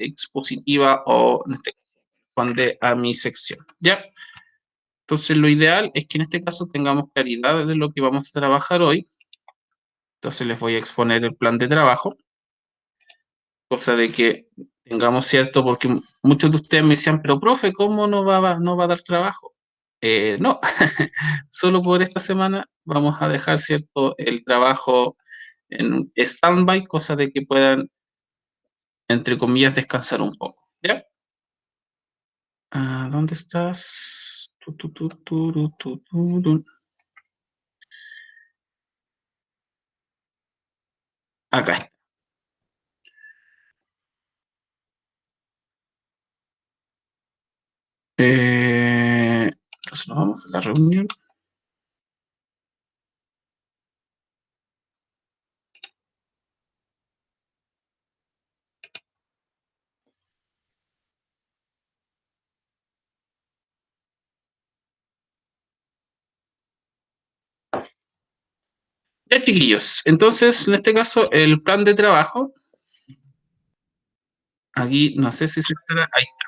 expositiva o en este caso corresponde a mi sección, ¿ya? Entonces lo ideal es que en este caso tengamos claridad de lo que vamos a trabajar hoy. Entonces les voy a exponer el plan de trabajo, cosa de que tengamos cierto, porque muchos de ustedes me decían, pero profe, ¿cómo no va a dar trabajo? No, solo por esta semana vamos a dejar cierto el trabajo en stand-by, cosa de que puedan, entre comillas, descansar un poco. ¿Ya? Ah, ¿dónde estás? Acá está. Entonces nos vamos a la reunión. Ya, chiquillos. Entonces, en este caso, el plan de trabajo. Aquí, no sé si se estará. Ahí está.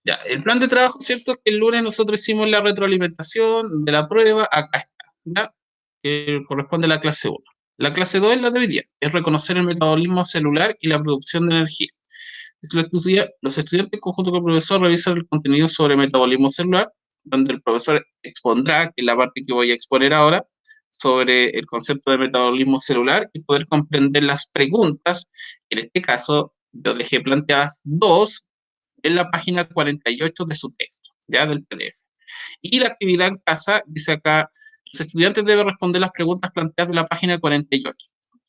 Ya, el plan de trabajo, ¿cierto? Que el lunes nosotros hicimos la retroalimentación de la prueba. Acá está. ¿Ya? Que corresponde a la clase uno. La clase 2 es la de hoy día. Es reconocer el metabolismo celular y la producción de energía. Los estudiantes en conjunto con el profesor revisan el contenido sobre metabolismo celular, donde el profesor expondrá, que es la parte que voy a exponer ahora, sobre el concepto de metabolismo celular y poder comprender las preguntas. En este caso, yo dejé planteadas dos en la página 48 de su texto, ya del PDF. Y la actividad en casa, dice acá, los estudiantes deben responder las preguntas planteadas de la página 48,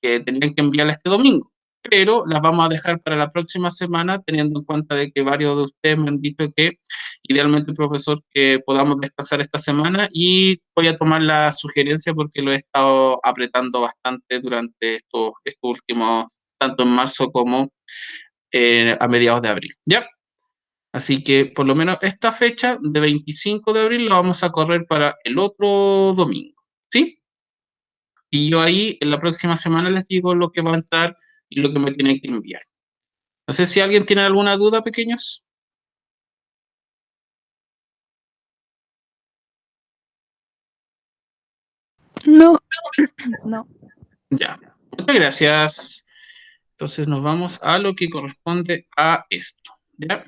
que tendrían que enviarla este domingo, pero las vamos a dejar para la próxima semana, teniendo en cuenta de que varios de ustedes me han dicho que idealmente, profesor, que podamos descansar esta semana, y voy a tomar la sugerencia porque lo he estado apretando bastante durante estos últimos, tanto en marzo como a mediados de abril. ¿Ya? Así que por lo menos esta fecha de 25 de abril la vamos a correr para el otro domingo, ¿sí? Y yo ahí en la próxima semana les digo lo que va a entrar y lo que me tienen que enviar. No sé si alguien tiene alguna duda, pequeños. No, no. Ya, muchas gracias. Entonces nos vamos a lo que corresponde a esto, ¿ya?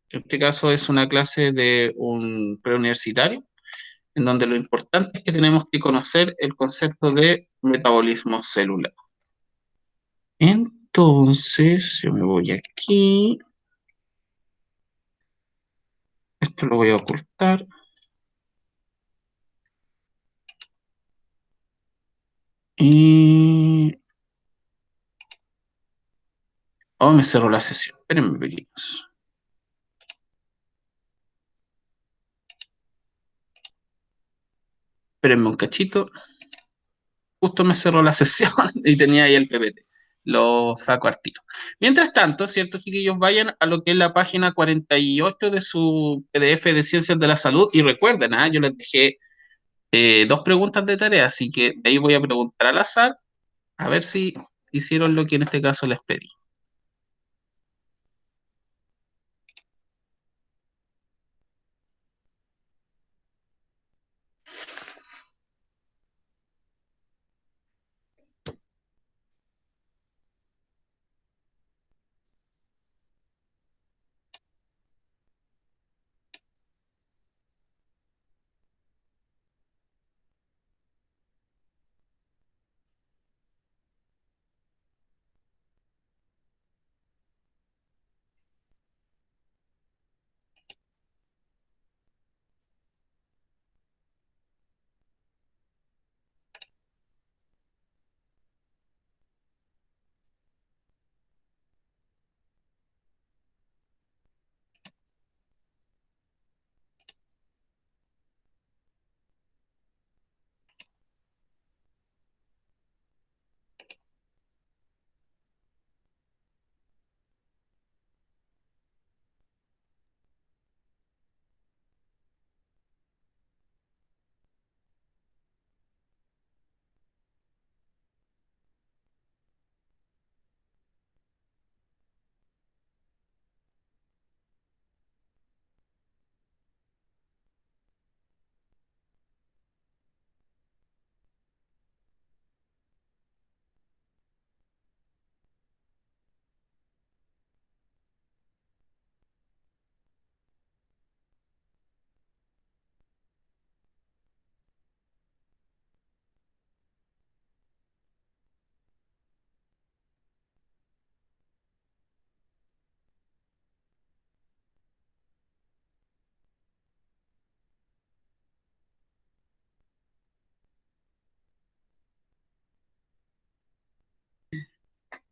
En este caso es una clase de un preuniversitario, en donde lo importante es que tenemos que conocer el concepto de metabolismo celular. Entonces, yo me voy aquí. Esto lo voy a ocultar. Y... Oh, me cerró la sesión. Espérenme, pequeños. Espérenme un cachito. Justo me cerró la sesión y tenía ahí el PPT. Lo saco al tiro. Mientras tanto, ¿cierto, chiquillos? Vayan a lo que es la página 48 de su PDF de Ciencias de la Salud y recuerden, yo les dejé dos preguntas de tarea, así que de ahí voy a preguntar al azar a ver si hicieron lo que en este caso les pedí.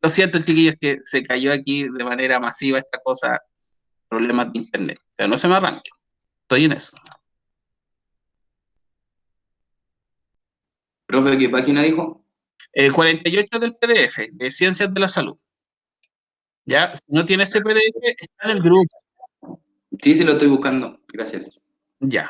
Lo siento, chiquillos, que se cayó aquí de manera masiva esta cosa, problemas de internet. Pero no se me arranque. Estoy en eso. Profe, ¿qué página dijo? 48 del PDF, de Ciencias de la Salud. ¿Ya? Si no tiene ese PDF, está en el grupo. Sí, sí, lo estoy buscando. Gracias. Ya.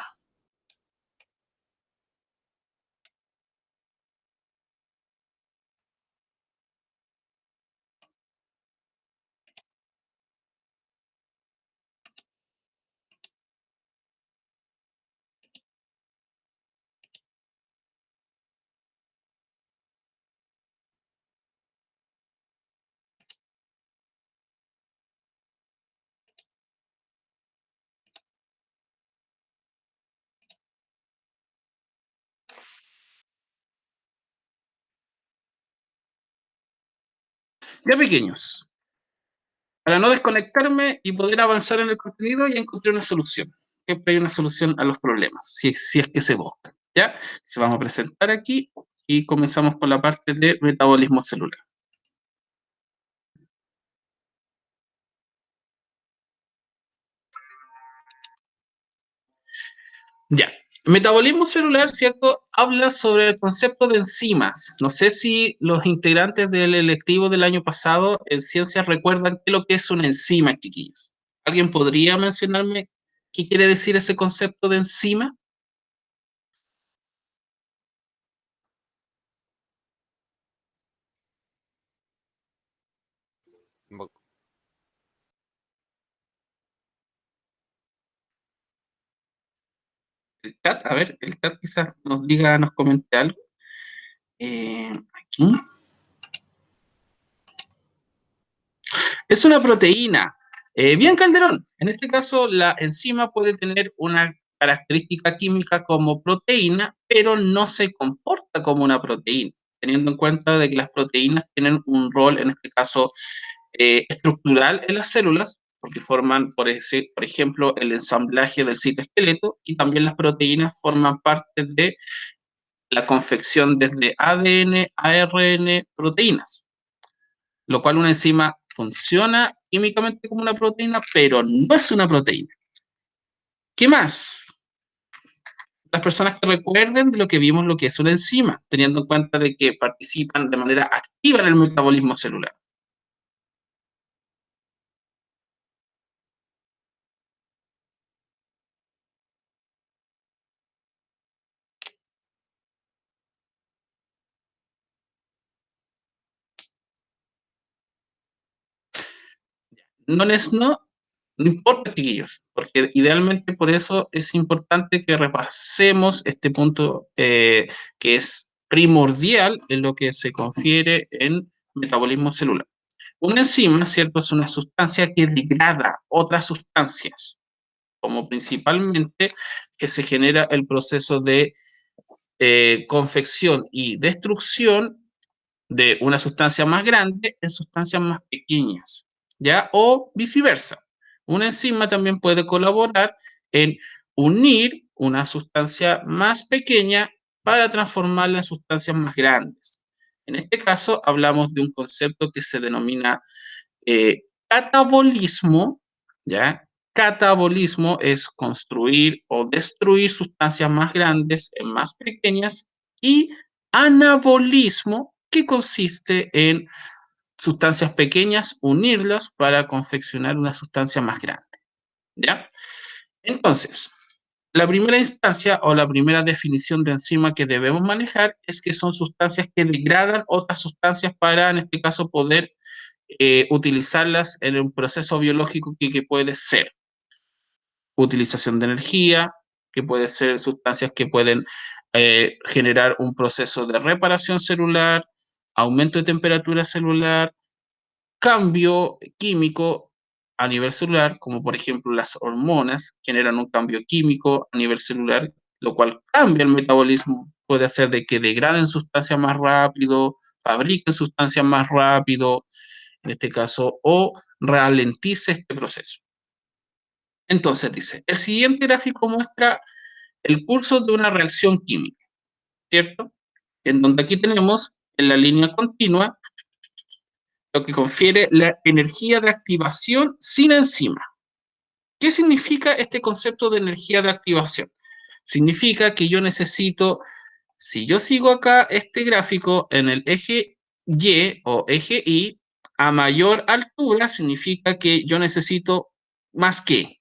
Ya, pequeños. Para no desconectarme y poder avanzar en el contenido, ya encontré una solución. Siempre hay una solución a los problemas, si es que se busca. ¿Ya? Se vamos a presentar aquí y comenzamos con la parte de metabolismo celular. Ya. Metabolismo celular, ¿cierto? Habla sobre el concepto de enzimas. No sé si los integrantes del electivo del año pasado en ciencias recuerdan qué es lo que es una enzima, chiquillos. ¿Alguien podría mencionarme qué quiere decir ese concepto de enzima? El chat, a ver, el chat quizás nos diga, nos comente algo. Aquí. Es una proteína. Bien, Calderón. En este caso, la enzima puede tener una característica química como proteína, pero no se comporta como una proteína, teniendo en cuenta de que las proteínas tienen un rol, en este caso, estructural en las células, porque forman, por ejemplo, el ensamblaje del citoesqueleto, y también las proteínas forman parte de la confección desde ADN, ARN, proteínas, lo cual una enzima funciona químicamente como una proteína, pero no es una proteína. ¿Qué más? Las personas que recuerden de lo que vimos, lo que es una enzima, teniendo en cuenta de que participan de manera activa en el metabolismo celular. No es no importa, chiquillos, porque idealmente por eso es importante que repasemos este punto que es primordial en lo que se confiere en metabolismo celular. Una enzima, ¿cierto? Es una sustancia que degrada otras sustancias, como principalmente que se genera el proceso de confección y destrucción de una sustancia más grande en sustancias más pequeñas, ¿ya? O viceversa. Una enzima también puede colaborar en unir una sustancia más pequeña para transformarla en sustancias más grandes. En este caso, hablamos de un concepto que se denomina catabolismo, ¿ya? Catabolismo es construir o destruir sustancias más grandes en más pequeñas, y anabolismo, que consiste en sustancias pequeñas, unirlas para confeccionar una sustancia más grande, ¿ya? Entonces, la primera instancia o la primera definición de enzima que debemos manejar es que son sustancias que degradan otras sustancias para, en este caso, poder utilizarlas en un proceso biológico que puede ser utilización de energía, que puede ser sustancias que pueden generar un proceso de reparación celular, aumento de temperatura celular, cambio químico a nivel celular, como por ejemplo las hormonas generan un cambio químico a nivel celular, lo cual cambia el metabolismo, puede hacer de que degraden sustancias más rápido, fabriquen sustancias más rápido, en este caso, o ralentice este proceso. Entonces dice, el siguiente gráfico muestra el curso de una reacción química, ¿cierto? En donde aquí tenemos en la línea continua lo que confiere la energía de activación sin enzima. ¿Qué significa este concepto de energía de activación? Significa que yo necesito, si yo sigo acá este gráfico en el eje Y o eje Y, a mayor altura significa que yo necesito más que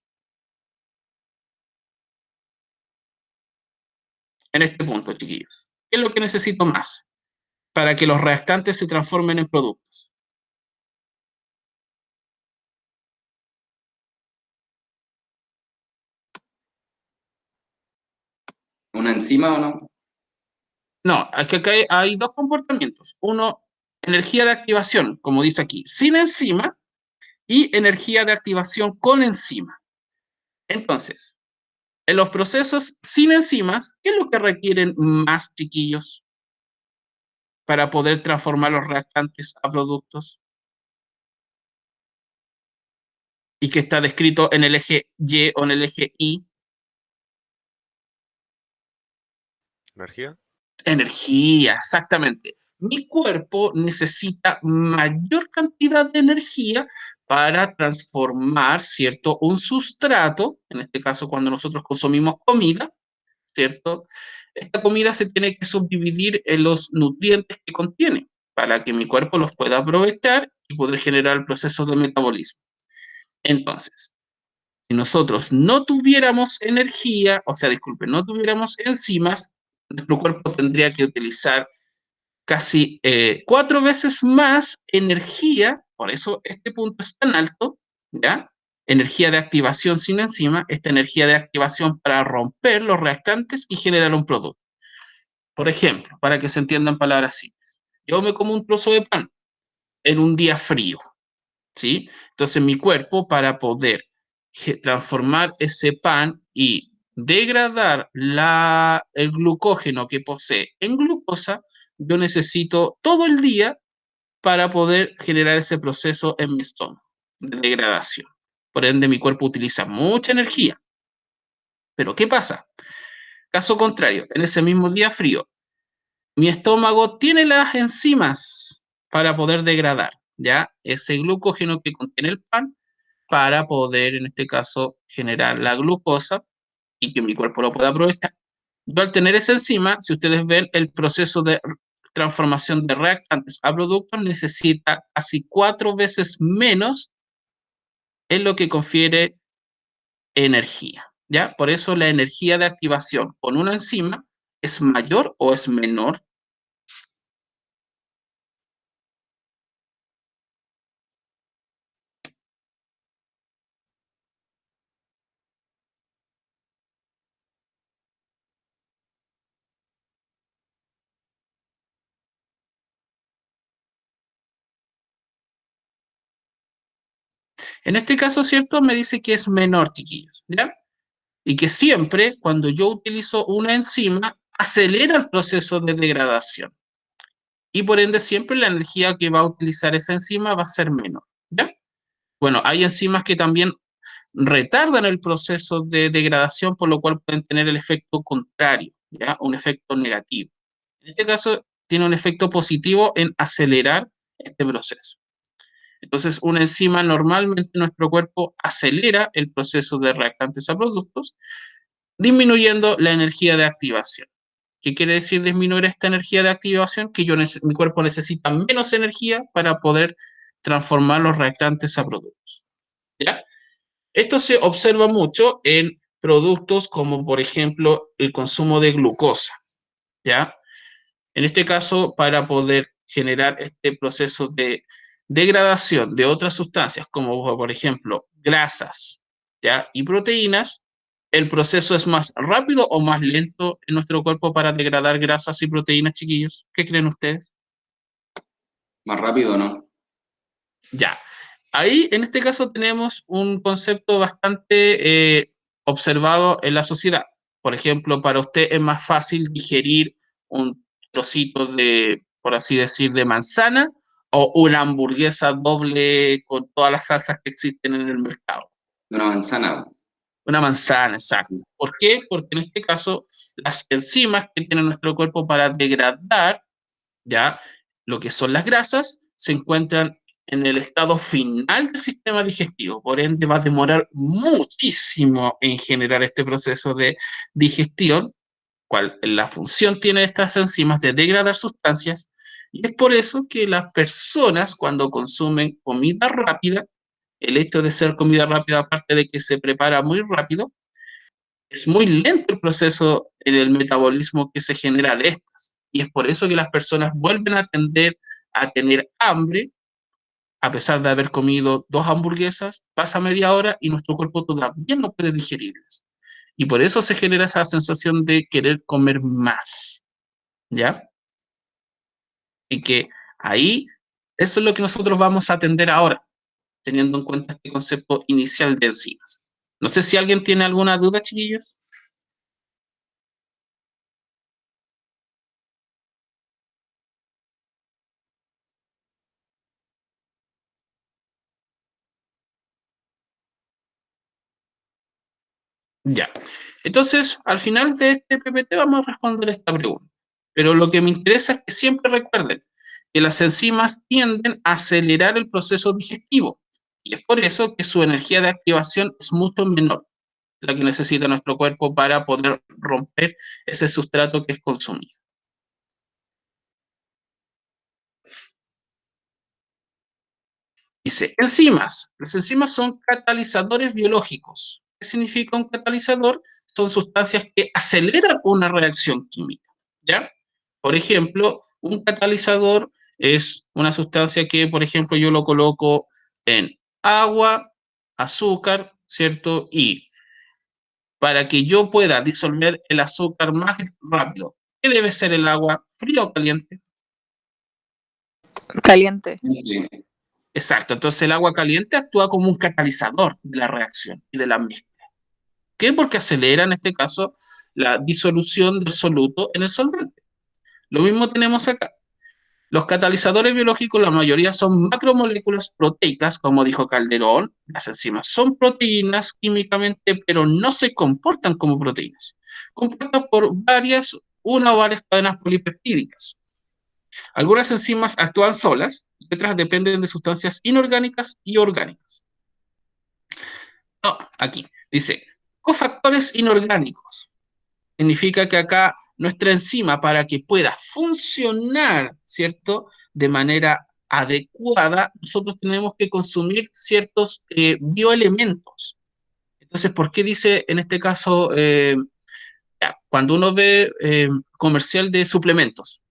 en este punto, chiquillos. ¿Qué es lo que necesito más para que los reactantes se transformen en productos? ¿Una enzima o no? No, es que acá hay dos comportamientos. Uno, energía de activación, como dice aquí, sin enzima, y energía de activación con enzima. Entonces, en los procesos sin enzimas, ¿qué es lo que requieren más, chiquillos, para poder transformar los reactantes a productos? Y que está descrito en el eje Y o en el eje Y. ¿Energía? Energía, exactamente. Mi cuerpo necesita mayor cantidad de energía para transformar, ¿cierto? Un sustrato, en este caso cuando nosotros consumimos comida, ¿cierto? Esta comida se tiene que subdividir en los nutrientes que contiene para que mi cuerpo los pueda aprovechar y poder generar el proceso de metabolismo. Entonces, si nosotros no tuviéramos energía, o sea, disculpen, no tuviéramos enzimas, nuestro cuerpo tendría que utilizar casi 4 veces más energía, por eso este punto es tan alto, ¿ya? Energía de activación sin enzima, esta energía de activación para romper los reactantes y generar un producto. Por ejemplo, para que se entiendan palabras simples, yo me como un trozo de pan en un día frío, ¿sí? Entonces mi cuerpo, para poder transformar ese pan y degradar el glucógeno que posee en glucosa, yo necesito todo el día para poder generar ese proceso en mi estómago de degradación. Por ende, mi cuerpo utiliza mucha energía. Pero ¿qué pasa? Caso contrario, en ese mismo día frío, mi estómago tiene las enzimas para poder degradar, ¿ya? Ese glucógeno que contiene el pan para poder, en este caso, generar la glucosa y que mi cuerpo lo pueda aprovechar. Yo al tener esa enzima, si ustedes ven el proceso de transformación de reactantes a productos, necesita casi 4 veces menos en lo que confiere energía, ¿ya? Por eso la energía de activación con una enzima es mayor o es menor. En este caso, ¿cierto? Me dice que es menor, chiquillos, ¿ya? Y que siempre, cuando yo utilizo una enzima, acelera el proceso de degradación. Y por ende, siempre la energía que va a utilizar esa enzima va a ser menor, ¿ya? Bueno, hay enzimas que también retardan el proceso de degradación, por lo cual pueden tener el efecto contrario, ¿ya? Un efecto negativo. En este caso, tiene un efecto positivo en acelerar este proceso. Entonces, una enzima normalmente en nuestro cuerpo acelera el proceso de reactantes a productos, disminuyendo la energía de activación. ¿Qué quiere decir disminuir esta energía de activación? Que mi cuerpo necesita menos energía para poder transformar los reactantes a productos. ¿Ya? Esto se observa mucho en productos como, por ejemplo, el consumo de glucosa. ¿Ya? En este caso, para poder generar este proceso de degradación de otras sustancias, como por ejemplo grasas, ¿ya? Y proteínas, ¿el proceso es más rápido o más lento en nuestro cuerpo para degradar grasas y proteínas, chiquillos? ¿Qué creen ustedes? ¿Más rápido o no? Ya. Ahí, en este caso, tenemos un concepto bastante observado en la sociedad. Por ejemplo, para usted es más fácil digerir un trocito de, por así decir, de manzana o una hamburguesa doble con todas las salsas que existen en el mercado. De una manzana. Una manzana, exacto. ¿Por qué? Porque en este caso, las enzimas que tiene nuestro cuerpo para degradar, ya, lo que son las grasas, se encuentran en el estado final del sistema digestivo. Por ende, va a demorar muchísimo en generar este proceso de digestión, cual la función tiene estas enzimas de degradar sustancias, y es por eso que las personas cuando consumen comida rápida, el hecho de ser comida rápida, aparte de que se prepara muy rápido, es muy lento el proceso en el metabolismo que se genera de estas. Y es por eso que las personas vuelven a tender a tener hambre, a pesar de haber comido 2 hamburguesas, pasa media hora y nuestro cuerpo todavía no puede digerirlas. Y por eso se genera esa sensación de querer comer más, ¿ya? Y que ahí, eso es lo que nosotros vamos a atender ahora, teniendo en cuenta este concepto inicial de enzimas. No sé si alguien tiene alguna duda, chiquillos. Ya. Entonces, al final de este PPT vamos a responder esta pregunta. Pero lo que me interesa es que siempre recuerden que las enzimas tienden a acelerar el proceso digestivo. Y es por eso que su energía de activación es mucho menor, la que necesita nuestro cuerpo para poder romper ese sustrato que es consumido. Dice, enzimas. Las enzimas son catalizadores biológicos. ¿Qué significa un catalizador? Son sustancias que aceleran una reacción química, ¿ya? Por ejemplo, un catalizador es una sustancia que, por ejemplo, yo lo coloco en agua, azúcar, ¿cierto? Y para que yo pueda disolver el azúcar más rápido, ¿qué debe ser el agua? ¿Fría o caliente? Caliente. Sí. Exacto, entonces el agua caliente actúa como un catalizador de la reacción y de la mezcla. ¿Qué? Porque acelera en este caso la disolución del soluto en el solvente. Lo mismo tenemos acá. Los catalizadores biológicos, la mayoría son macromoléculas proteicas, como dijo Calderón. Las enzimas son proteínas químicamente, pero no se comportan como proteínas. Compuestas por una o varias cadenas polipeptídicas. Algunas enzimas actúan solas, y otras dependen de sustancias inorgánicas y orgánicas. No, aquí dice, cofactores inorgánicos. Significa que acá nuestra enzima, para que pueda funcionar, ¿cierto?, de manera adecuada, nosotros tenemos que consumir ciertos bioelementos. Entonces, ¿por qué dice en este caso, cuando uno ve comercial de suplementos?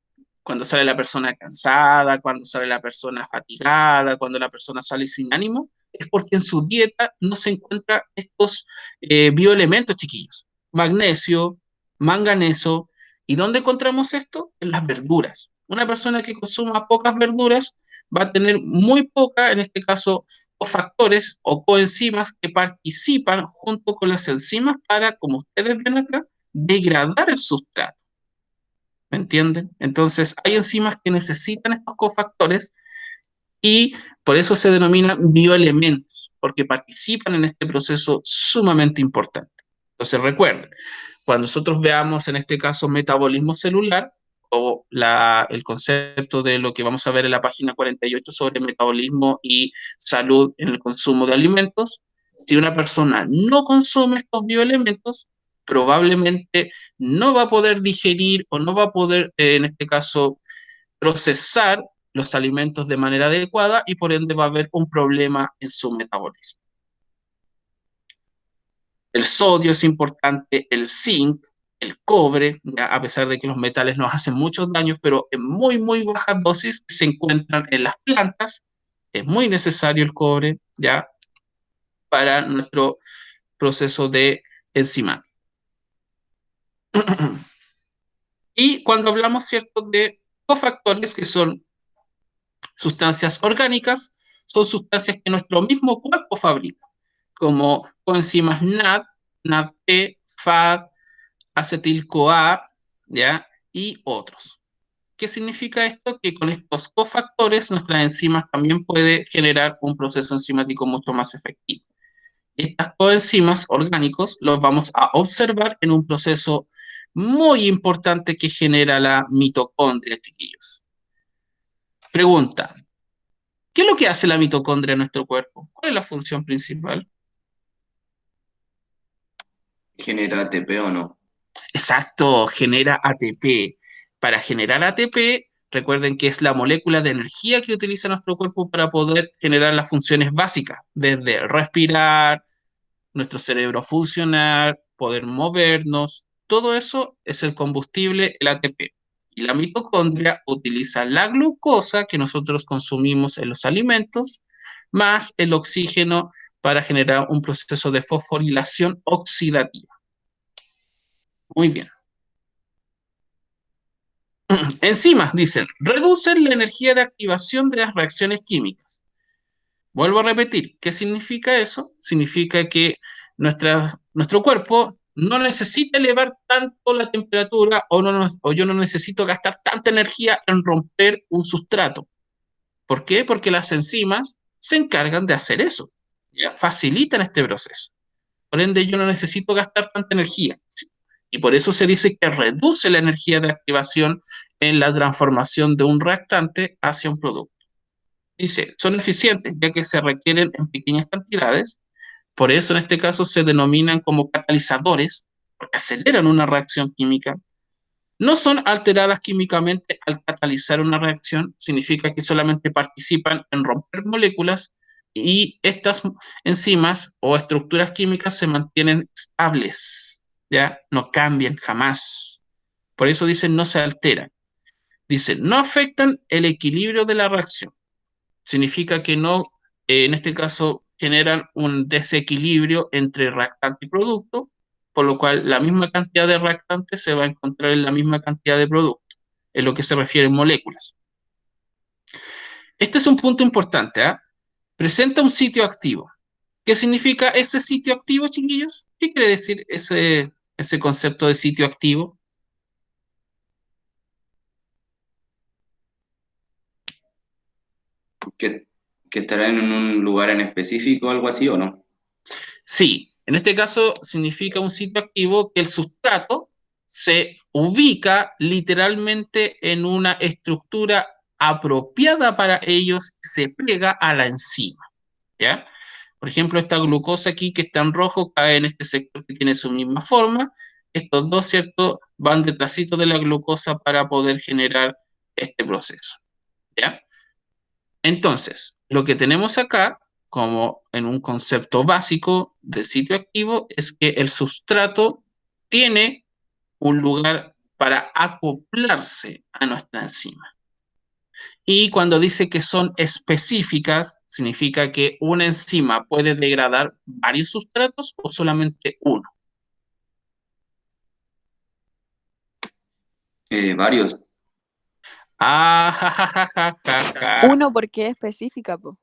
Cuando sale la persona cansada, cuando sale la persona fatigada, cuando la persona sale sin ánimo, es porque en su dieta no se encuentran estos bioelementos, chiquillos. Magnesio, manganeso. ¿Y dónde encontramos esto? En las verduras. Una persona que consuma pocas verduras va a tener muy poca, en este caso, cofactores o coenzimas que participan junto con las enzimas para, como ustedes ven acá, degradar el sustrato. ¿Me entienden? Entonces, hay enzimas que necesitan estos cofactores y por eso se denominan bioelementos, porque participan en este proceso sumamente importante. Entonces, recuerden, cuando nosotros veamos en este caso metabolismo celular o el concepto de lo que vamos a ver en la página 48 sobre metabolismo y salud en el consumo de alimentos, si una persona no consume estos bioelementos, probablemente no va a poder digerir o no va a poder, en este caso, procesar los alimentos de manera adecuada y por ende va a haber un problema en su metabolismo. El sodio es importante, el zinc, el cobre, ya, a pesar de que los metales nos hacen muchos daños, pero en muy, muy bajas dosis se encuentran en las plantas. Es muy necesario el cobre, ya, para nuestro proceso de enzima. Y cuando hablamos, ¿cierto?, de cofactores, que son sustancias orgánicas, son sustancias que nuestro mismo cuerpo fabrica, como coenzimas NAD, NADP, FAD, acetil-CoA, ¿ya? Y otros. ¿Qué significa esto? Que con estos cofactores nuestras enzimas también puede generar un proceso enzimático mucho más efectivo. Estas coenzimas orgánicos los vamos a observar en un proceso muy importante que genera la mitocondria, chiquillos. Pregunta, ¿Qué es lo que hace la mitocondria en nuestro cuerpo? ¿Cuál es la función principal? ¿Genera ATP o no? Exacto, genera ATP. Para generar ATP, recuerden que es la molécula de energía que utiliza nuestro cuerpo para poder generar las funciones básicas, desde respirar, nuestro cerebro funcionar, poder movernos. Todo eso es el combustible, el ATP. Y la mitocondria utiliza la glucosa que nosotros consumimos en los alimentos, más el oxígeno para generar un proceso de fosforilación oxidativa. Muy bien. Enzimas, dicen, reducen la energía de activación de las reacciones químicas. Vuelvo a repetir, ¿qué significa eso? Significa que nuestro cuerpo no necesita elevar tanto la temperatura o yo no necesito gastar tanta energía en romper un sustrato. ¿Por qué? Porque las enzimas se encargan de hacer eso, ¿ya? Facilitan este proceso. Por ende, yo no necesito gastar tanta energía. Y por eso se dice que reduce la energía de activación en la transformación de un reactante hacia un producto. Dice, son eficientes ya que se requieren en pequeñas cantidades, por eso en este caso se denominan como catalizadores, porque aceleran una reacción química. No son alteradas químicamente al catalizar una reacción, significa que solamente participan en romper moléculas y estas enzimas o estructuras químicas se mantienen estables, ¿ya? No cambian jamás. Por eso dicen no se alteran. Dicen, no afectan el equilibrio de la reacción. Significa que no, en este caso, generan un desequilibrio entre reactante y producto, por lo cual la misma cantidad de reactante se va a encontrar en la misma cantidad de producto, en lo que se refiere a moléculas. Este es un punto importante, ¿eh? Presenta un sitio activo. ¿Qué significa ese sitio activo, chiquillos? ¿Qué quiere decir ese concepto de sitio activo? ¿Que, que estará en un lugar en específico, algo así o no? Sí, en este caso significa un sitio activo que el sustrato se ubica literalmente en una estructura apropiada para ellos y se pega a la enzima, ¿ya? Por ejemplo, esta glucosa aquí que está en rojo cae en este sector que tiene su misma forma. Estos dos, ¿cierto?, van detrásito de la glucosa para poder generar este proceso, ¿ya? Entonces, lo que tenemos acá, como en un concepto básico del sitio activo, es que el sustrato tiene un lugar para acoplarse a nuestra enzima. Y cuando dice que son específicas, significa que una enzima puede degradar varios sustratos o solamente uno. Varios. Ah, ja, ja, ja, ja, ja, ja. Uno porque es específica, po.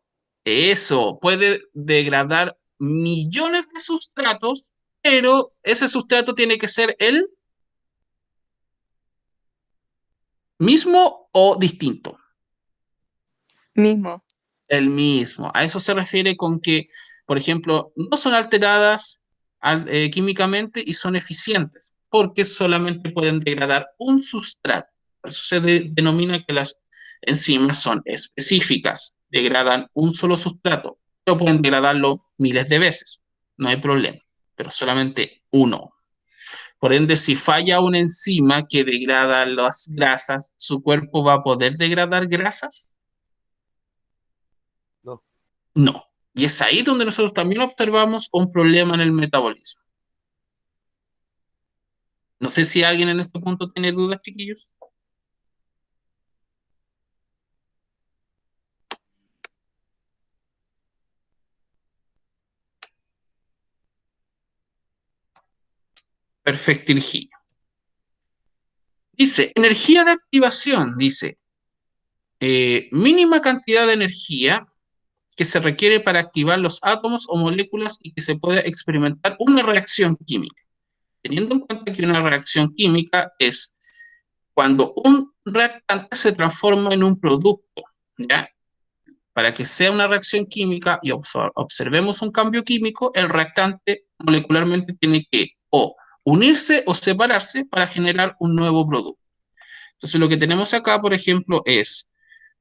Eso puede degradar millones de sustratos, pero ese sustrato tiene que ser el mismo o distinto. Mismo. El mismo. A eso se refiere con que, por ejemplo, no son alteradas químicamente y son eficientes, porque solamente pueden degradar un sustrato. Por eso se denomina que las enzimas son específicas, degradan un solo sustrato, pero pueden degradarlo miles de veces, no hay problema, pero solamente uno. Por ende, si falla una enzima que degrada las grasas, ¿su cuerpo va a poder degradar grasas? No. No. Y es ahí donde nosotros también observamos un problema en el metabolismo. No sé si alguien en este punto tiene dudas, chiquillos. Perfecto, Virginia. Dice, energía de activación, dice, mínima cantidad de energía que se requiere para activar los átomos o moléculas y que se pueda experimentar una reacción química. Teniendo en cuenta que una reacción química es cuando un reactante se transforma en un producto, ¿ya? Para que sea una reacción química y observemos un cambio químico, el reactante molecularmente tiene que o unirse o separarse para generar un nuevo producto. Entonces lo que tenemos acá, por ejemplo, es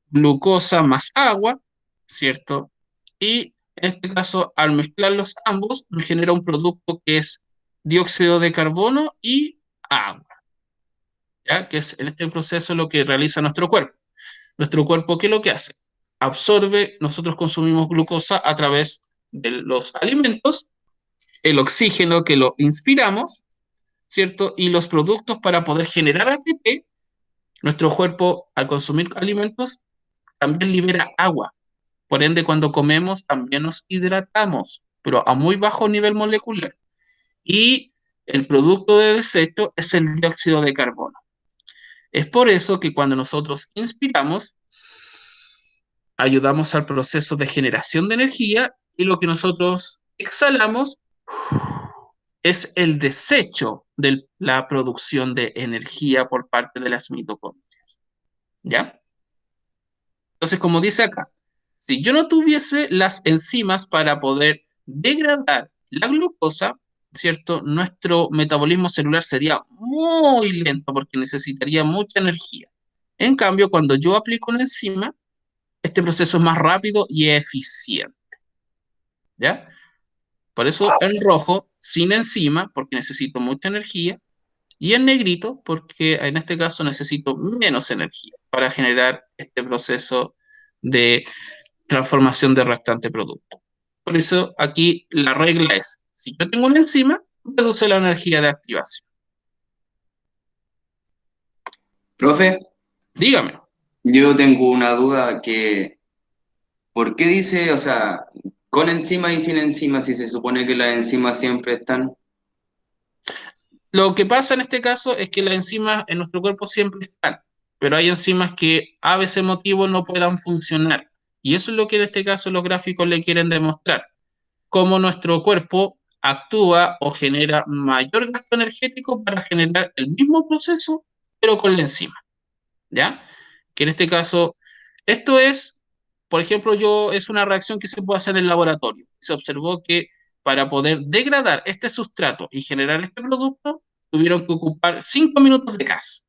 glucosa más agua, ¿cierto? Y en este caso, al mezclarlos ambos, me genera un producto que es dióxido de carbono y agua, ¿ya? Que es en este proceso lo que realiza nuestro cuerpo. Nuestro cuerpo, ¿qué es lo que hace? Absorbe, nosotros consumimos glucosa a través de los alimentos, el oxígeno que lo inspiramos, ¿cierto? Y los productos para poder generar ATP, nuestro cuerpo al consumir alimentos también libera agua. Por ende, cuando comemos también nos hidratamos, pero a muy bajo nivel molecular. Y el producto de desecho es el dióxido de carbono. Es por eso que cuando nosotros inspiramos, ayudamos al proceso de generación de energía y lo que nosotros exhalamos es el desecho de la producción de energía por parte de las mitocondrias. ¿Ya? Entonces, como dice acá, si yo no tuviese las enzimas para poder degradar la glucosa, ¿cierto? Nuestro metabolismo celular sería muy lento porque necesitaría mucha energía. En cambio, cuando yo aplico una enzima, este proceso es más rápido y eficiente. ¿Ya? Por eso en rojo, sin enzima, porque necesito mucha energía, y en negrito, porque en este caso necesito menos energía para generar este proceso de transformación de reactante producto. Por eso aquí la regla es, si yo tengo una enzima, reduce la energía de activación. Profe, Dígame. yo tengo una duda que, ¿por qué dice, o sea, con enzimas y sin enzimas, si se supone que las enzimas siempre están? Lo que pasa en este caso es que las enzimas en nuestro cuerpo siempre están, pero hay enzimas que a veces motivo no puedan funcionar. Y eso es lo que en este caso los gráficos le quieren demostrar. Cómo nuestro cuerpo actúa o genera mayor gasto energético para generar el mismo proceso, pero con la enzima. ¿Ya? Que en este caso, esto es, por ejemplo, es una reacción que se puede hacer en el laboratorio. Se observó que para poder degradar este sustrato y generar este producto, tuvieron que ocupar 5 minutos de gas.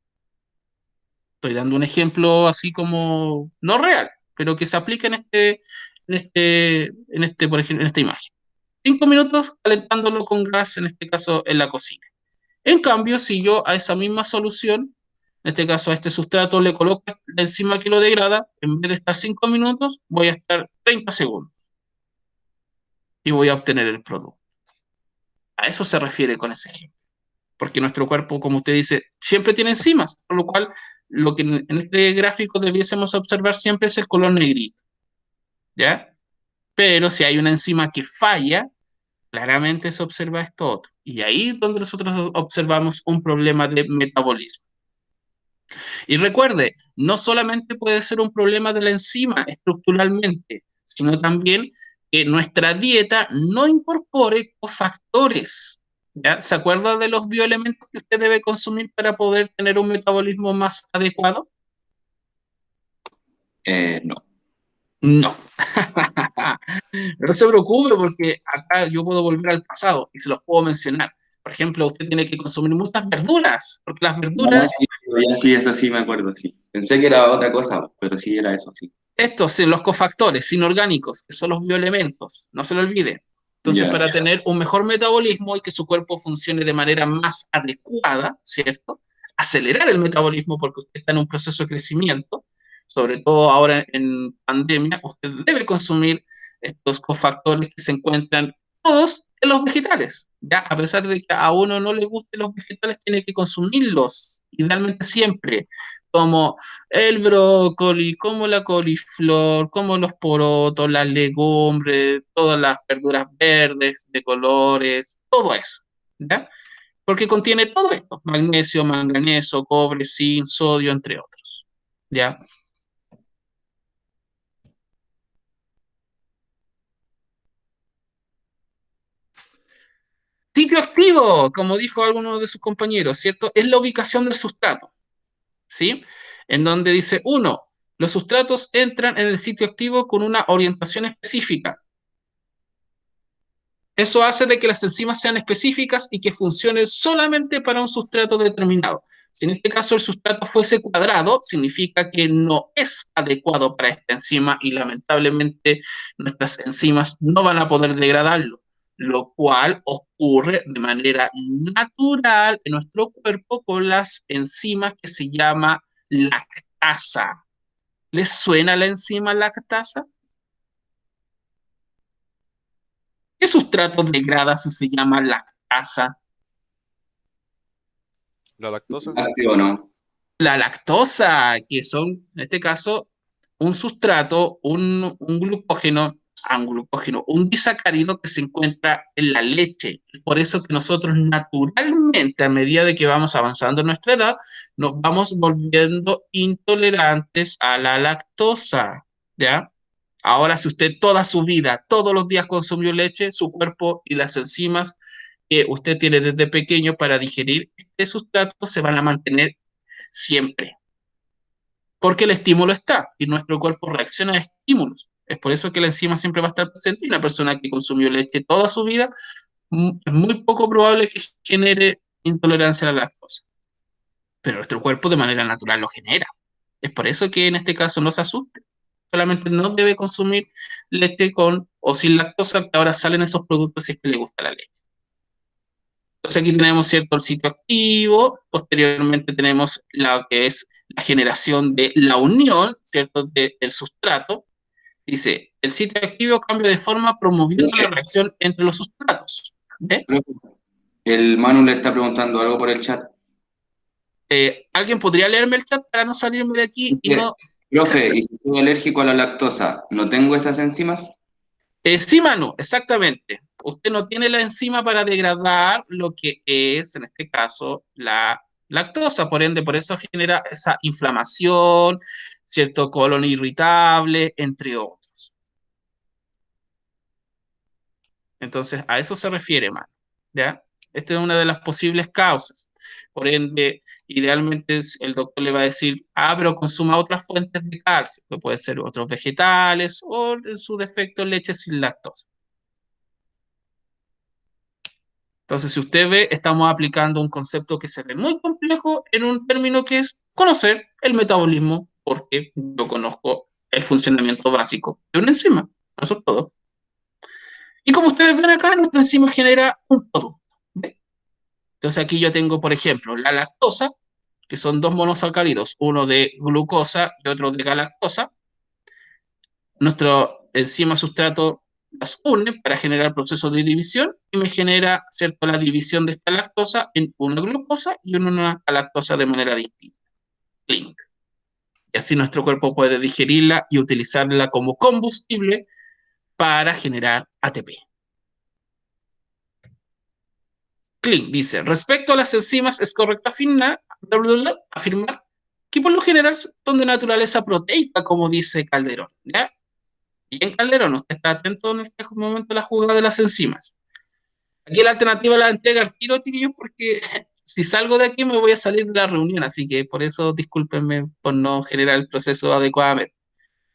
Estoy dando un ejemplo así como no real, pero que se aplica por ejemplo, en esta imagen. 5 minutos calentándolo con gas, en este caso en la cocina. En cambio, si yo a esa misma solución, en este caso a este sustrato, le coloco la enzima que lo degrada, en vez de estar 5 minutos, voy a estar 30 segundos y voy a obtener el producto. A eso se refiere con ese ejemplo. Porque nuestro cuerpo, como usted dice, siempre tiene enzimas, por lo cual lo que en este gráfico debiésemos observar siempre es el color negrito, ¿ya? Pero si hay una enzima que falla, claramente se observa esto otro. Y ahí es donde nosotros observamos un problema de metabolismo. Y recuerde, no solamente puede ser un problema de la enzima estructuralmente, sino también que nuestra dieta no incorpore cofactores. ¿Ya? ¿Se acuerda de los bioelementos que usted debe consumir para poder tener un metabolismo más adecuado? No. No. No se preocupe porque acá yo puedo volver al pasado y se los puedo mencionar. Por ejemplo, usted tiene que consumir muchas verduras, porque las No, verduras, sí, ya sí, eso sí me acuerdo, sí. Pensé que era otra cosa, pero sí era eso, sí. estos son los cofactores inorgánicos, que son los bioelementos, no se lo olvide. Entonces, Ya. para tener un mejor metabolismo y que su cuerpo funcione de manera más adecuada, ¿cierto? Acelerar el metabolismo porque usted está en un proceso de crecimiento, sobre todo ahora en pandemia, usted debe consumir estos cofactores que se encuentran todos en los vegetales. Ya, a pesar de que a uno no le gusten los vegetales, tiene que consumirlos, idealmente siempre, como el brócoli, como la coliflor, como los porotos, las legumbres, todas las verduras verdes de colores, todo eso, ¿ya? Porque contiene todo esto, magnesio, manganeso, cobre, zinc, sodio, entre otros, ¿ya? Sitio activo, como dijo alguno de sus compañeros, ¿cierto? Es la ubicación del sustrato, ¿sí? En donde dice, uno, los sustratos entran en el sitio activo con una orientación específica. Eso hace de que las enzimas sean específicas y que funcionen solamente para un sustrato determinado. Si en este caso el sustrato fuese cuadrado, significa que no es adecuado para esta enzima y lamentablemente nuestras enzimas no van a poder degradarlo, lo cual ocurre de manera natural en nuestro cuerpo con las enzimas que se llama lactasa. ¿Les suena la enzima lactasa? ¿Qué sustrato degrada si se llama lactasa? ¿La lactosa? Lácteo, ¿no? La lactosa, que son, en este caso, un sustrato, un glucógeno, un disacárido que se encuentra en la leche. Por eso que nosotros naturalmente, a medida de que vamos avanzando en nuestra edad, nos vamos volviendo intolerantes a la lactosa, ¿ya? Ahora, si usted toda su vida, todos los días consumió leche, su cuerpo y las enzimas que usted tiene desde pequeño para digerir este sustrato se van a mantener siempre, porque el estímulo está y nuestro cuerpo reacciona a estímulos. Es por eso que la enzima siempre va a estar presente y una persona que consumió leche toda su vida es muy poco probable que genere intolerancia a la lactosa, pero nuestro cuerpo de manera natural lo genera. Es por eso que en este caso no se asuste. Solamente no debe consumir leche con o sin lactosa, que ahora salen esos productos si es que le gusta la leche. Entonces aquí tenemos cierto el sitio activo, posteriormente tenemos lo que es la generación de la unión, ¿cierto?, del sustrato. Dice, el sitio activo cambia de forma promoviendo la reacción entre los sustratos. ¿Ve? El Manu le está preguntando algo por el chat. ¿Alguien podría leerme el chat para no salirme de aquí y no... Profe, ¿y si soy alérgico a la lactosa, no tengo esas enzimas? Sí, Manu, exactamente. Usted no tiene la enzima para degradar lo que es, en este caso, la lactosa. Por ende, por eso genera esa inflamación, cierto colon irritable, entre otros. Entonces, a eso se refiere, Manu, ¿ya? Esta es una de las posibles causas. Por ende, idealmente el doctor le va a decir, pero consuma otras fuentes de calcio, que pueden ser otros vegetales o, en su defecto, leche sin lactosa. Entonces, si usted ve, estamos aplicando un concepto que se ve muy complejo en un término que es conocer el metabolismo, porque yo conozco el funcionamiento básico de una enzima. Eso es todo. Y como ustedes ven acá, nuestra enzima genera un producto. ¿Ve? Entonces, aquí yo tengo, por ejemplo, la lactosa, que son dos monosacáridos, uno de glucosa y otro de galactosa. Nuestro enzima sustrato las une para generar procesos de división y me genera, ¿cierto?, la división de esta lactosa en una glucosa y en una galactosa de manera distinta. Link. Y así nuestro cuerpo puede digerirla y utilizarla como combustible para generar ATP. Clint dice, respecto a las enzimas, es correcto afirmar que por lo general son de naturaleza proteica, como dice Calderón, ¿ya? Y en Calderón, usted está atento en este momento a la jugada de las enzimas. Aquí la alternativa la entrega al tiro, tío, porque si salgo de aquí me voy a salir de la reunión, así que por eso discúlpenme por no generar el proceso adecuadamente.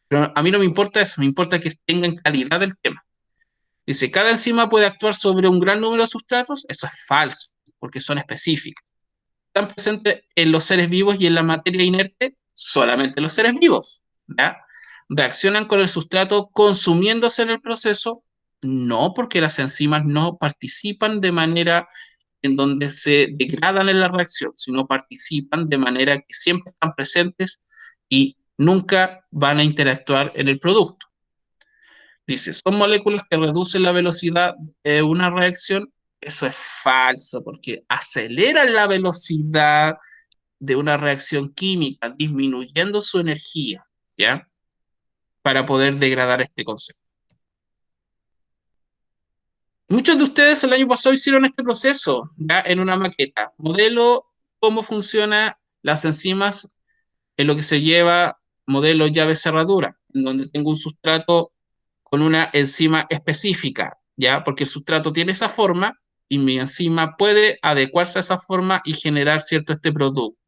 Pero a mí no me importa eso, me importa que tengan calidad del tema. Dice, cada enzima puede actuar sobre un gran número de sustratos. Eso es falso, porque son específicas. Están presentes en los seres vivos y en la materia inerte solamente los seres vivos, ¿ya? Reaccionan con el sustrato consumiéndose en el proceso, no, porque las enzimas no participan de manera en donde se degradan en la reacción, sino participan de manera que siempre están presentes y nunca van a interactuar en el producto. Dice, son moléculas que reducen la velocidad de una reacción. Eso es falso, porque aceleran la velocidad de una reacción química, disminuyendo su energía, ¿ya? Para poder degradar este concepto. Muchos de ustedes el año pasado hicieron este proceso, ¿ya? En una maqueta. Modelo, cómo funcionan las enzimas en lo que se lleva modelo llave cerradura, en donde tengo un sustrato con una enzima específica, ¿ya? Porque el sustrato tiene esa forma y mi enzima puede adecuarse a esa forma y generar cierto este producto.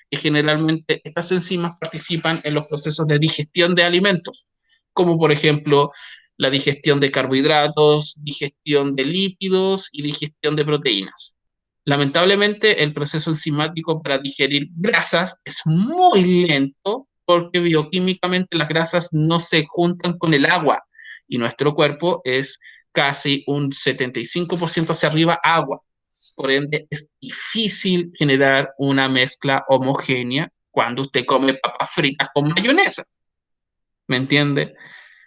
Y generalmente estas enzimas participan en los procesos de digestión de alimentos, como por ejemplo la digestión de carbohidratos, digestión de lípidos y digestión de proteínas. Lamentablemente, el proceso enzimático para digerir grasas es muy lento porque bioquímicamente las grasas no se juntan con el agua y nuestro cuerpo es casi un 75% hacia arriba agua. Por ende, es difícil generar una mezcla homogénea cuando usted come papas fritas con mayonesa. ¿Me entiende?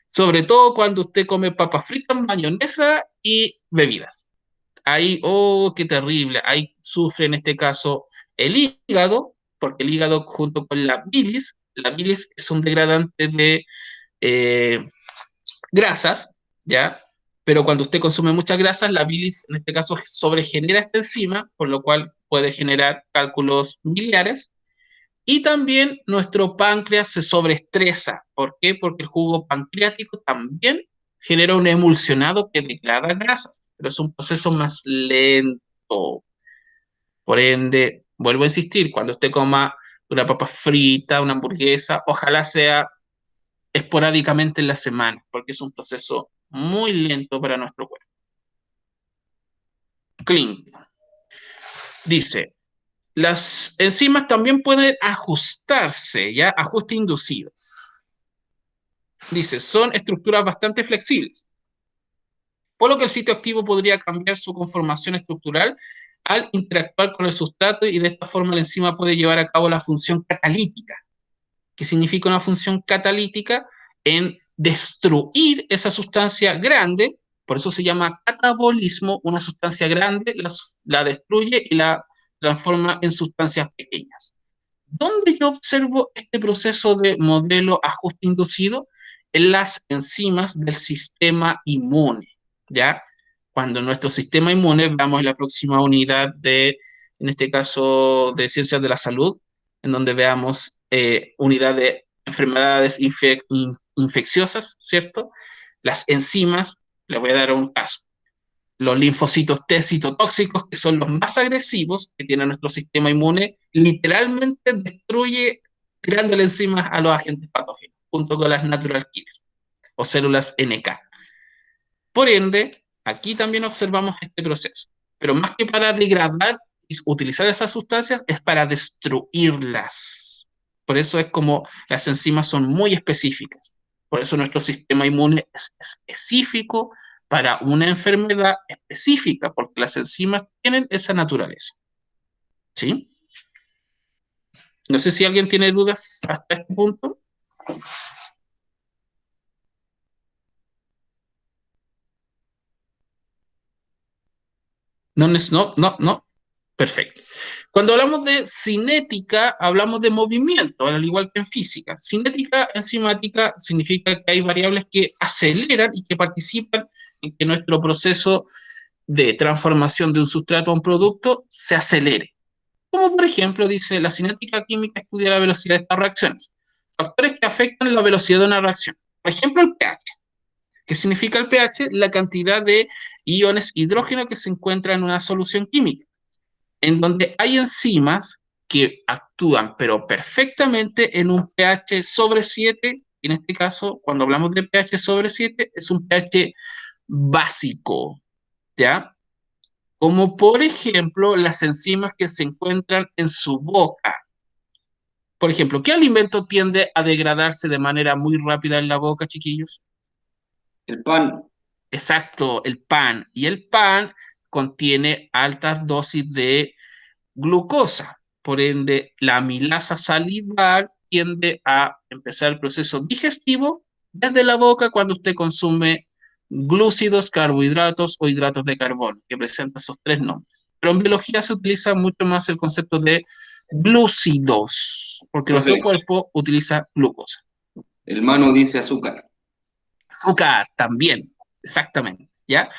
Sobre todo cuando usted come papas fritas, mayonesa y bebidas. Ahí, oh, qué terrible. Ahí sufre en este caso el hígado, porque el hígado junto con la bilis es un degradante de eh, grasas, ¿ya? Pero cuando usted consume muchas grasas, la bilis en este caso sobregenera esta enzima, por lo cual puede generar cálculos biliares. Y también nuestro páncreas se sobreestresa. ¿Por qué? Porque el jugo pancreático también genera un emulsionado que degrada grasas, pero es un proceso más lento. Por ende, vuelvo a insistir, cuando usted coma una papa frita, una hamburguesa, ojalá sea esporádicamente en la semana, porque es un proceso muy lento para nuestro cuerpo. Clinton dice, las enzimas también pueden ajustarse, ¿ya? Ajuste inducido. Dice, son estructuras bastante flexibles, por lo que el sitio activo podría cambiar su conformación estructural al interactuar con el sustrato y de esta forma la enzima puede llevar a cabo la función catalítica. ¿Qué significa una función catalítica? En destruir esa sustancia grande, por eso se llama catabolismo, una sustancia grande la destruye y la transforma en sustancias pequeñas. ¿Dónde yo observo este proceso de modelo ajuste inducido? En las enzimas del sistema inmune, ¿ya? Cuando nuestro sistema inmune, veamos en la próxima unidad en este caso, de ciencias de la salud, en donde veamos unidad de enfermedades infecciosas, ¿cierto? Las enzimas, le voy a dar un caso. Los linfocitos T citotóxicos, que son los más agresivos que tiene nuestro sistema inmune, literalmente destruye tirándole encima a los agentes patógenos, junto con las natural killers o células NK. Por ende, aquí también observamos este proceso, pero más que para degradar y utilizar esas sustancias, es para destruirlas. Por eso es como las enzimas son muy específicas. Por eso nuestro sistema inmune es específico para una enfermedad específica, porque las enzimas tienen esa naturaleza. ¿Sí? No sé si alguien tiene dudas hasta este punto. No. Perfecto. Cuando hablamos de cinética, hablamos de movimiento, al igual que en física. Cinética enzimática significa que hay variables que aceleran y que participan en que nuestro proceso de transformación de un sustrato a un producto se acelere. Como por ejemplo, dice, la cinética química estudia la velocidad de estas reacciones. Factores que afectan la velocidad de una reacción. Por ejemplo, el pH. ¿Qué significa el pH? La cantidad de iones hidrógeno que se encuentra en una solución química, en donde hay enzimas que actúan, pero perfectamente en un pH sobre 7. En este caso, cuando hablamos de pH sobre 7, es un pH básico, ¿ya? Como por ejemplo las enzimas que se encuentran en su boca. Por ejemplo, ¿qué alimento tiende a degradarse de manera muy rápida en la boca, chiquillos? El pan. Exacto, el pan. Y el pan contiene altas dosis de glucosa. Por ende, la amilasa salivar tiende a empezar el proceso digestivo desde la boca cuando usted consume glúcidos, carbohidratos o hidratos de carbono, que presenta esos tres nombres. Pero en biología se utiliza mucho más el concepto de glúcidos, porque nuestro cuerpo utiliza glucosa. El Manu dice azúcar. Azúcar también, exactamente, ¿ya?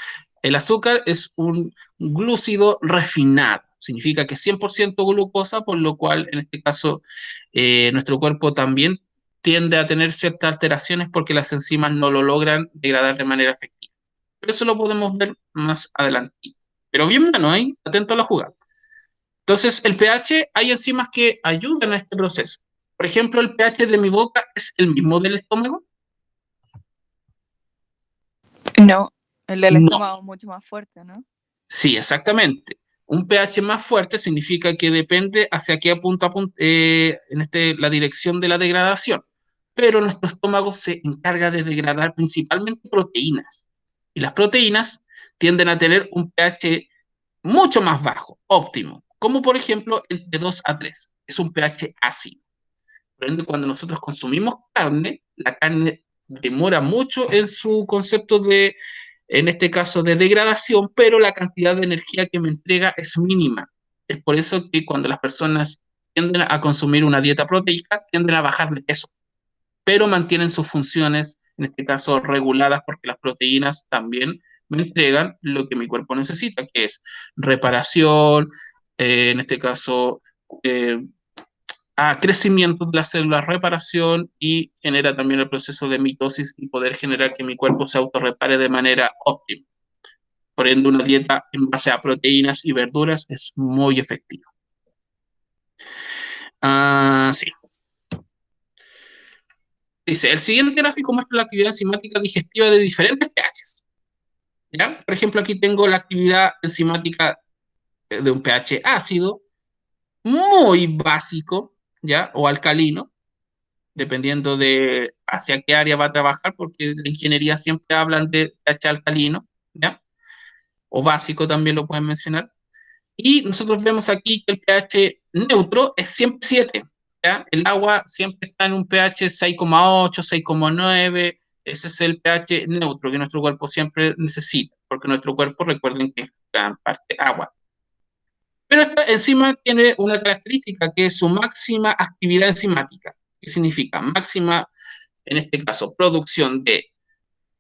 El azúcar es un glúcido refinado, significa que es 100% glucosa, por lo cual en este caso nuestro cuerpo también tiende a tener ciertas alteraciones porque las enzimas no lo logran degradar de manera efectiva. Pero eso lo podemos ver más adelante. Pero bien, mano, ahí, atento a la jugada. Entonces, el pH, hay enzimas que ayudan a este proceso. Por ejemplo, el pH de mi boca es el mismo del estómago. No, el del No. estómago es mucho más fuerte, ¿no? Sí, exactamente. Un pH más fuerte significa que depende hacia qué apunta la dirección de la degradación. Pero nuestro estómago se encarga de degradar principalmente proteínas. Y las proteínas tienden a tener un pH mucho más bajo, óptimo, como por ejemplo entre 2 a 3. Es un pH ácido. Por ende, cuando nosotros consumimos carne, la carne demora mucho en su concepto de, en este caso, de degradación, pero la cantidad de energía que me entrega es mínima. Es por eso que cuando las personas tienden a consumir una dieta proteica, tienden a bajar de peso, pero mantienen sus funciones, en este caso, reguladas, porque las proteínas también me entregan lo que mi cuerpo necesita, que es reparación, en este caso, a crecimiento de las células, reparación, y genera también el proceso de mitosis y poder generar que mi cuerpo se autorrepare de manera óptima. Por ende, una dieta en base a proteínas y verduras es muy efectiva. Sí. Dice, el siguiente gráfico muestra la actividad enzimática digestiva de diferentes pHs. ¿Ya? Por ejemplo, aquí tengo la actividad enzimática de un pH ácido, muy básico, ¿ya? O alcalino, dependiendo de hacia qué área va a trabajar, porque la ingeniería siempre hablan de pH alcalino, ¿ya? O básico también lo pueden mencionar. Y nosotros vemos aquí que el pH neutro es siempre 7, ¿ya? El agua siempre está en un pH 6,8, 6,9, ese es el pH neutro que nuestro cuerpo siempre necesita, porque nuestro cuerpo, recuerden que es gran parte agua. Pero esta enzima tiene una característica que es su máxima actividad enzimática. ¿Qué significa? Máxima, en este caso, producción de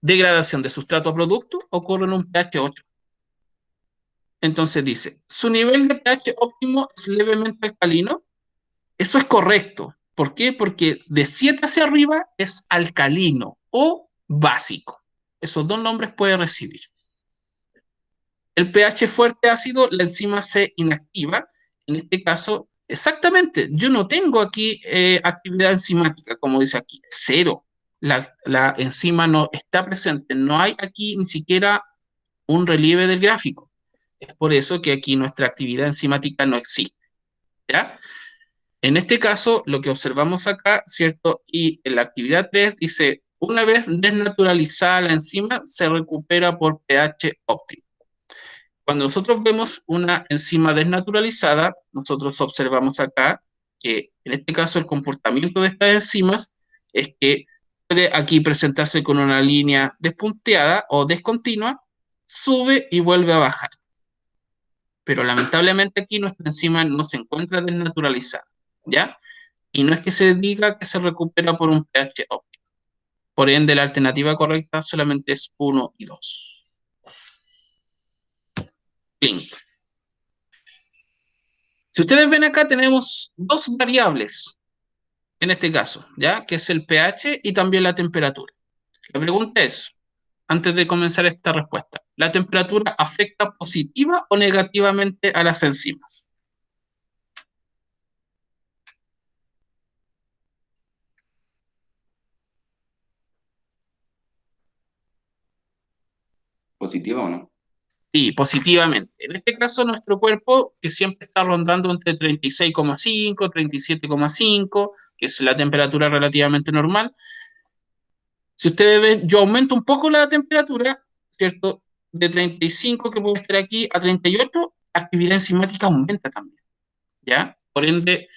degradación de sustrato a producto ocurre en un pH 8. Entonces dice, su nivel de pH óptimo es levemente alcalino. Eso es correcto. ¿Por qué? Porque de 7 hacia arriba es alcalino o básico. Esos dos nombres puede recibir. El pH fuerte ácido, la enzima se inactiva. En este caso, exactamente, yo no tengo aquí actividad enzimática, como dice aquí, cero. La enzima no está presente, no hay aquí ni siquiera un relieve del gráfico. Es por eso que aquí nuestra actividad enzimática no existe, ¿ya? En este caso, lo que observamos acá, ¿cierto? Y en la actividad 3 dice, una vez desnaturalizada la enzima, se recupera por pH óptimo. Cuando nosotros vemos una enzima desnaturalizada, nosotros observamos acá que en este caso el comportamiento de estas enzimas es que puede aquí presentarse con una línea despunteada o descontinua, sube y vuelve a bajar. Pero lamentablemente aquí nuestra enzima no se encuentra desnaturalizada, ¿ya? Y no es que se diga que se recupera por un pH óptimo. Por ende, la alternativa correcta solamente es 1 y 2. Link. Si ustedes ven acá, tenemos dos variables en este caso, ¿ya? Que es el pH y también la temperatura. La pregunta es, antes de comenzar esta respuesta, ¿la temperatura afecta positiva o negativamente a las enzimas? ¿Positiva o no? Sí, positivamente. En este caso, nuestro cuerpo, que siempre está rondando entre 36,5, 37,5, que es la temperatura relativamente normal. Si ustedes ven, yo aumento un poco la temperatura, ¿cierto? De 35, que puede estar aquí, a 38, la actividad enzimática aumenta también, ¿ya? Por ende,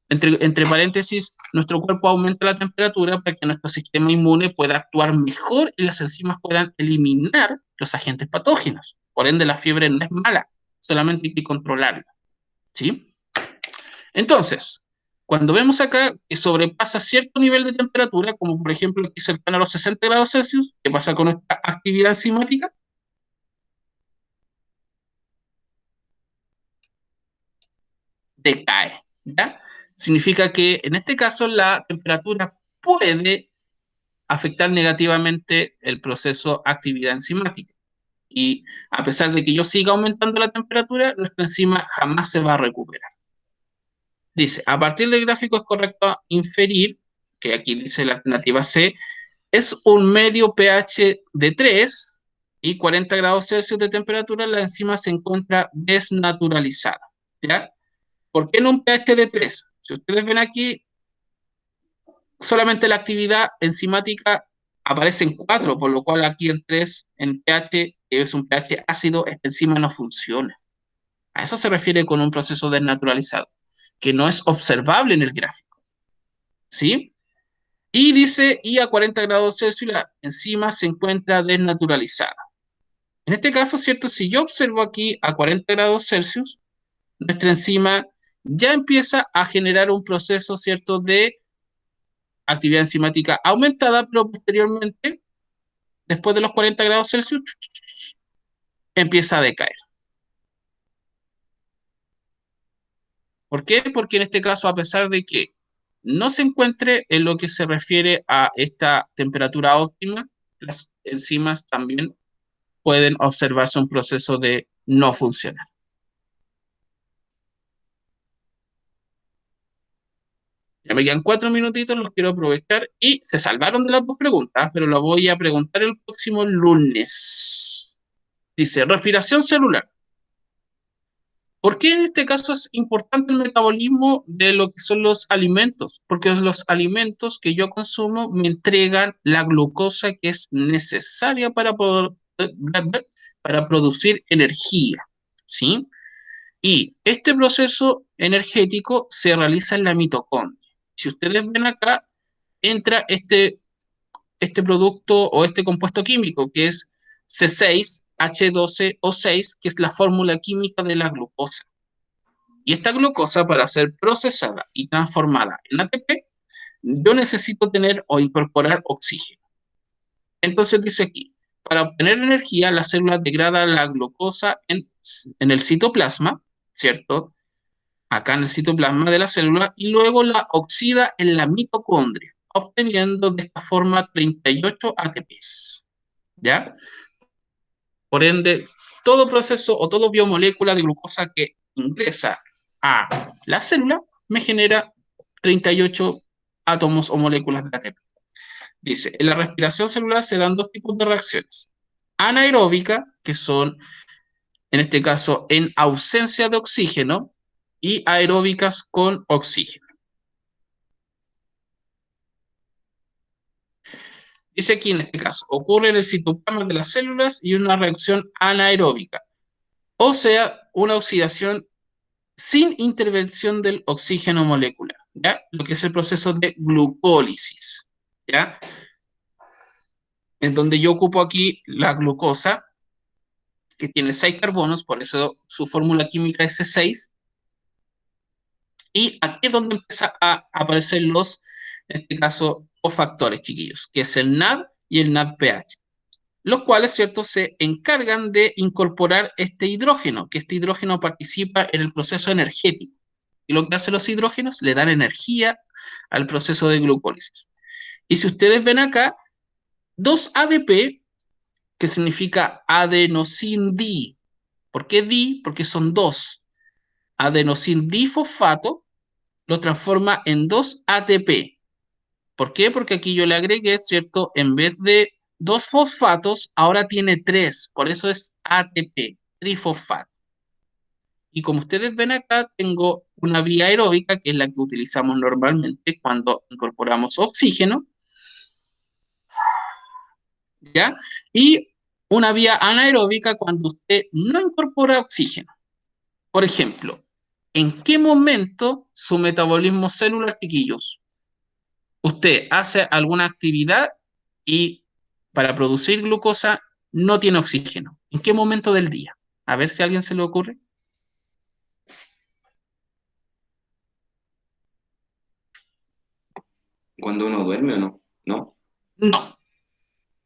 entre paréntesis, nuestro cuerpo aumenta la temperatura para que nuestro sistema inmune pueda actuar mejor y las enzimas puedan eliminar los agentes patógenos. Por ende, la fiebre no es mala, solamente hay que controlarla, ¿sí? Entonces, cuando vemos acá que sobrepasa cierto nivel de temperatura, como por ejemplo aquí cercano a los 60 grados Celsius, ¿qué pasa con nuestra actividad enzimática? Decae, ¿ya? Significa que en este caso la temperatura puede afectar negativamente el proceso actividad enzimática. Y a pesar de que yo siga aumentando la temperatura, nuestra enzima jamás se va a recuperar. Dice, a partir del gráfico es correcto inferir, que aquí dice la alternativa C, es un medio pH de 3, y 40 grados Celsius de temperatura, la enzima se encuentra desnaturalizada, ¿ya? ¿Por qué en un pH de 3? Si ustedes ven aquí, solamente la actividad enzimática aparece en 4, por lo cual aquí en 3, en pH, que es un pH ácido, esta enzima no funciona. A eso se refiere con un proceso desnaturalizado, que no es observable en el gráfico, ¿sí? Y dice, y a 40 grados Celsius la enzima se encuentra desnaturalizada. En este caso, ¿cierto? Si yo observo aquí a 40 grados Celsius, nuestra enzima ya empieza a generar un proceso, ¿cierto?, de actividad enzimática aumentada, pero posteriormente, después de los 40 grados Celsius, empieza a decaer. ¿Por qué? Porque en este caso, a pesar de que no se encuentre en lo que se refiere a esta temperatura óptima, las enzimas también pueden observarse un proceso de no funcionar. Ya me quedan 4 minutitos, los quiero aprovechar y se salvaron de las 2 preguntas, pero lo voy a preguntar el próximo lunes. Dice, respiración celular. ¿Por qué en este caso es importante el metabolismo de lo que son los alimentos? Porque los alimentos que yo consumo me entregan la glucosa que es necesaria para producir energía, ¿sí? Y este proceso energético se realiza en la mitocondria. Si ustedes ven acá, entra este producto o este compuesto químico que es C6H12O6, que es la fórmula química de la glucosa. Y esta glucosa, para ser procesada y transformada en ATP, yo necesito tener o incorporar oxígeno. Entonces dice aquí, para obtener energía, la célula degrada la glucosa en el citoplasma, ¿cierto? Acá en el citoplasma de la célula, y luego la oxida en la mitocondria, obteniendo de esta forma 38 ATPs. ¿Ya? Por ende, todo proceso o todo biomolécula de glucosa que ingresa a la célula me genera 38 átomos o moléculas de ATP. Dice, en la respiración celular se dan 2 tipos de reacciones. Anaeróbica, que son, en este caso, en ausencia de oxígeno, y aeróbicas con oxígeno. Dice aquí, en este caso, ocurre en el citoplasma de las células y una reacción anaeróbica, o sea, una oxidación sin intervención del oxígeno molecular, ¿ya? Lo que es el proceso de glucólisis, ¿ya? En donde yo ocupo aquí la glucosa, que tiene 6 carbonos, por eso su fórmula química es C6, y aquí es donde empieza a aparecer los, en este caso, cofactores, chiquillos, que es el NAD y el NADPH, los cuales, ¿cierto?, se encargan de incorporar este hidrógeno, que este hidrógeno participa en el proceso energético. Y lo que hacen los hidrógenos, le dan energía al proceso de glucólisis. Y si ustedes ven acá, 2 ADP, que significa adenosin-di. ¿Por qué di? Porque son 2. Adenosin-difosfato lo transforma en 2 ATP. ¿Por qué? Porque aquí yo le agregué, ¿cierto? En vez de 2 fosfatos, ahora tiene 3. Por eso es ATP, trifosfato. Y como ustedes ven acá, tengo una vía aeróbica, que es la que utilizamos normalmente cuando incorporamos oxígeno, ¿ya? Y una vía anaeróbica cuando usted no incorpora oxígeno. Por ejemplo, ¿en qué momento su metabolismo celular, chiquillos, usted hace alguna actividad y para producir glucosa no tiene oxígeno? ¿En qué momento del día? A ver si a alguien se le ocurre. ¿Cuando uno duerme o no? ¿No? No,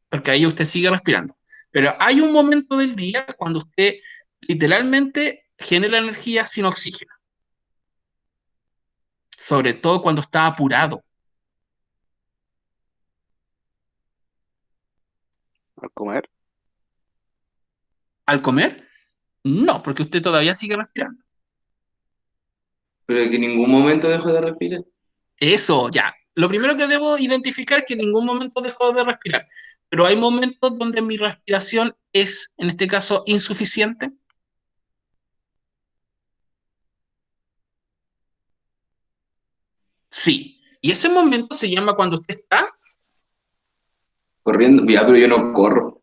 porque ahí usted sigue respirando. Pero hay un momento del día cuando usted literalmente genera energía sin oxígeno. Sobre todo cuando está apurado. Al comer. ¿Al comer? No, porque usted todavía sigue respirando. Pero que en ningún momento dejo de respirar. Eso, ya. Lo primero que debo identificar es que en ningún momento dejó de respirar. pero hay momentos donde mi respiración es, en este caso, insuficiente. Sí. Y ese momento se llama cuando usted está. Corriendo, ya, pero yo no corro.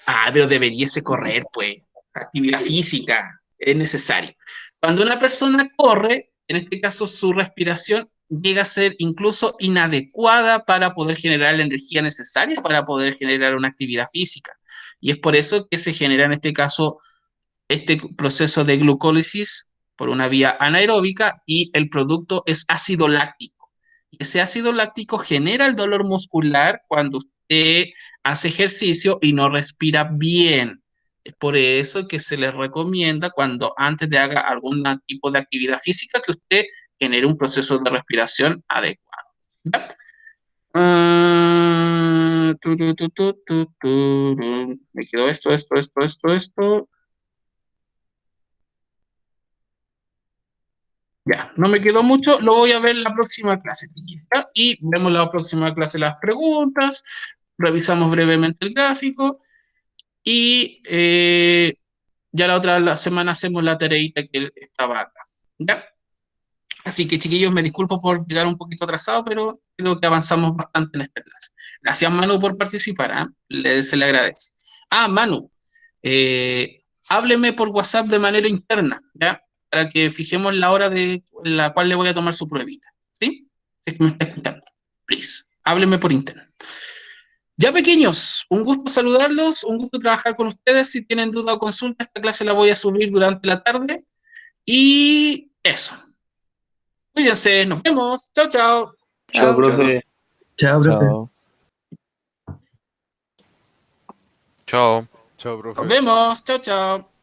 Ah, pero deberíase correr, pues. Actividad física es necesario. Cuando una persona corre, en este caso su respiración llega a ser incluso inadecuada para poder generar la energía necesaria para poder generar una actividad física. Y es por eso que se genera en este caso este proceso de glucólisis por una vía anaeróbica y el producto es ácido láctico. Y ese ácido láctico genera el dolor muscular cuando usted hace ejercicio y no respira bien. Es por eso que se les recomienda cuando antes de haga algún tipo de actividad física que usted genere un proceso de respiración adecuado. ¿Ya? Me quedó esto. Ya, no me quedó mucho, lo voy a ver en la próxima clase, chiquillos, ¿ya? Y vemos la próxima clase las preguntas, revisamos brevemente el gráfico y ya la semana hacemos la tareita que estaba acá, ¿ya? Así que, chiquillos, me disculpo por llegar un poquito atrasado, pero creo que avanzamos bastante en esta clase. Gracias, Manu, por participar, ¿ah? Se le agradece. Ah, Manu, hábleme por WhatsApp de manera interna, ¿ya? Para que fijemos la hora de la cual le voy a tomar su pruebita, ¿sí? Si es que me está escuchando, please, hábleme por interno. Ya, pequeños, un gusto saludarlos, un gusto trabajar con ustedes. Si tienen duda o consulta, esta clase la voy a subir durante la tarde. Y eso. Cuídense, nos vemos. Chao, chao. Chao, Chao. profe. Chao, profe. Chao. Chao. Chao, Nos profe. vemos. Chao, chao.